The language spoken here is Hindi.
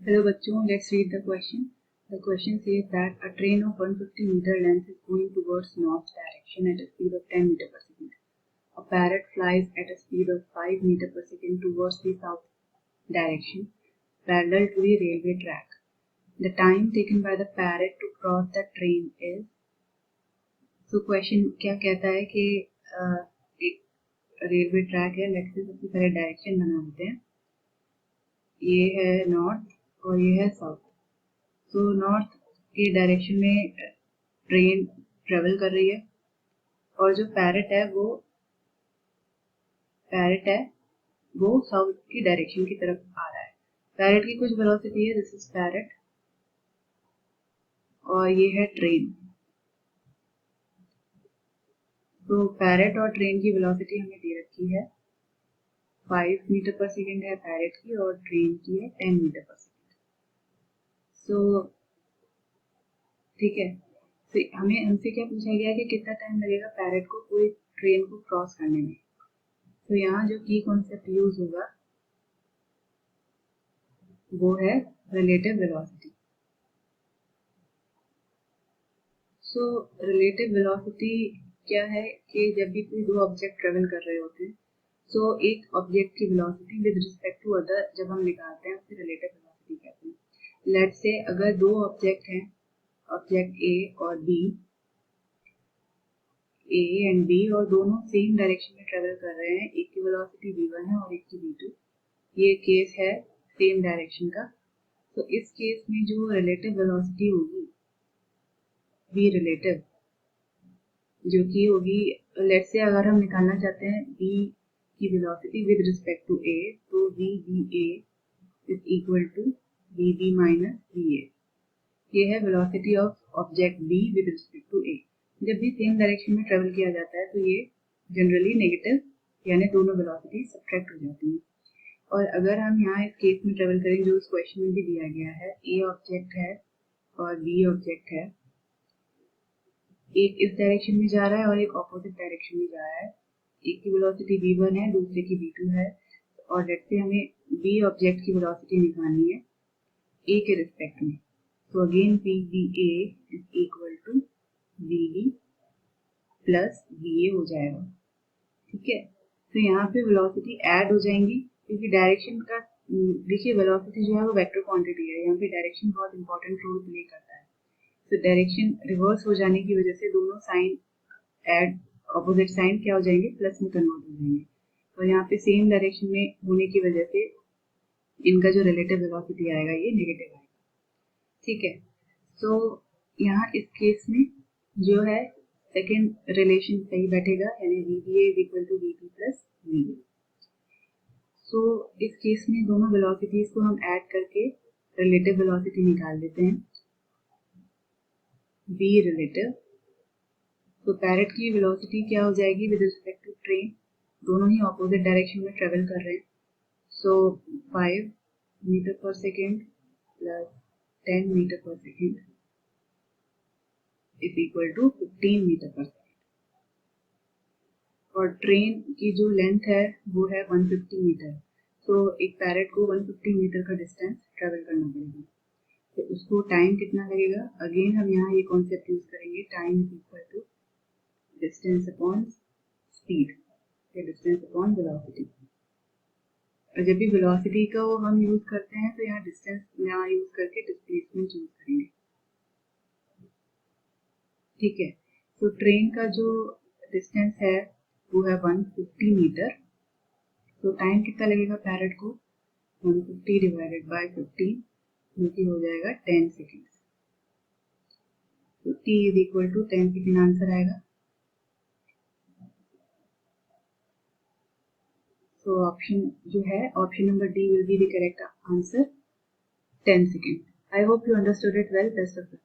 Hello bachchon, let's read the question. The question says that a train of 150 meter length is going towards north direction at a speed of 10 meter per second. A parrot flies at a speed of 5 meter per second towards the south direction, parallel to the railway track. The time taken by the parrot to cross the train is. So question क्या कहता है कि एक रेलवे ट्रैक है, लेट्स से सबसे पहले डायरेक्शन बना लेते हैं. ये है नॉर्थ और ये है साउथ. तो नॉर्थ के डायरेक्शन में ट्रेन ट्रेवल कर रही है और जो पैरेट है वो साउथ की डायरेक्शन की तरफ आ रहा है. पैरेट की कुछ वेलोसिटी है, दिस इज पैरेट, और ये है ट्रेन. तो पैरेट और ट्रेन की वेलोसिटी हमें दे रखी है 5 मीटर पर सेकेंड है पैरेट की और ट्रेन की है 10 मीटर पर सेकेंड. सो ठीक है. तो हमें हमसे क्या पूछा गया कि कितना टाइम लगेगा पैरेट को पूरी ट्रेन को क्रॉस करने में. तो यहाँ जो की कॉन्सेप्ट यूज होगा वो है relative velocity. So relative velocity क्या है कि जब भी कोई दो ऑब्जेक्ट ट्रेवल कर रहे होते हैं तो एक ऑब्जेक्ट की velocity with respect to other जब हम निकालते हैं उसे रिलेटिव वेलोसिटी कहते हैं. लेट्स से अगर दो ऑब्जेक्ट हैं, ऑब्जेक्ट ए और बी, ए एंड बी, और दोनों सेम डायरेक्शन में ट्रेवल कर रहे हैं, एक की वेलोसिटी v1 है और एक की v2. ये केस है सेम डायरेक्शन का. तो इस केस में जो रिलेटिव वेलोसिटी होगी v रिलेटिव, जो कि होगी, लेट्स से अगर हम निकालना चाहते हैं v की velocity with respect to a, तो vva is equal to vb minus va. ये है velocity of object b with respect to a. जब भी सेम डायरेक्शन में ट्रेवल किया जाता है तो ये जनरली नेगेटिव, यानी दोनों वेलोसिटी सब्ट्रैक्ट हो जाती हैं. और अगर हम यहाँ इस केस में ट्रेवल करें जो इस क्वेश्चन में भी दिया गया है, a ऑब्जेक्ट है और b ऑब्जेक्ट है, एक इस डायरेक्शन में जा रहा है और एक ऑपोजिट डायरेक्शन में जा रहा है. एक की वेलोसिटी v1 है, दूसरे की v2 है, और लेट्स से हमें b ऑब्जेक्ट की वेलोसिटी निकालनी है a के रिस्पेक्ट में. तो again vba is equal to vb plus va हो जाएगा. ठीक है. तो यहाँ पे वेलोसिटी ऐड हो जाएंगी क्योंकि डायरेक्शन का, देखिए वेलोसिटी जो है वो वेक्टर क्वांटिटी है, यहाँ पे डायरेक्शन बहुत इंपॉर्टेंट रोल प्ले करता है. तो डायरेक्शन रिवर्स हो जाने की वजह से दोनों साइन ऐड, ऑपोजिट साइन क्या हो जाएंगे, प्लस में कन्वर्ट हो जाएंगे. और यहाँ पे सेम डायरेक्शन में होने की वजह से इनका जो रिलेटिव वेलोसिटी आएगा ये नेगेटिव आएगा. ठीक है. तो यहाँ इस केस में जो है सेकेंड रिलेशन सही बैठेगा, यानी vba is equal to vb plus va. So इस केस में दोनों वेलोसिटीज को हम ऐड करके रिलेटिव वेलोसिटी निकाल लेते हैं, v रिलेटिव. तो पैरेट की वेलोसिटी क्या हो जाएगी विद रिस्पेक्ट टू ट्रेन, दोनों ही ऑपोजिट डायरेक्शन में ट्रेवल कर रहे हैं. So 5 metre per second plus 10 metre per second is equal to 15 metre per second. और ट्रेन की जो लेंथ है वो है 150 मीटर. तो एक पैरेट को 150 मीटर का डिस्टेंस ट्रेवल करना पड़ेगा. तो उसको टाइम कितना लगेगा, अगेन हम यहाँ ये कॉन्सेप्ट यूज करेंगे, time is equal to distance upon speed या डिस्टेंस अपॉन वेलोसिटी. और जब भी वेलोसिटी का वो हम यूज करते हैं तो यहाँ डिस्टेंस यहाँ यूज करके डिस्प्लेसमेंट यूज करेंगे. ठीक है. तो ट्रेन का जो डिस्टेंस है वो है 150 मीटर. तो टाइम कितना लगेगा पैरेट को, 150 डिवाइडेड बाय 15, जो कि हो जाएगा 10 सेकेंड. तो t is equal to 10 second answer आएगा. So option जो है, option number D will be the correct answer, 10 seconds. I hope you understood it well. Best of luck.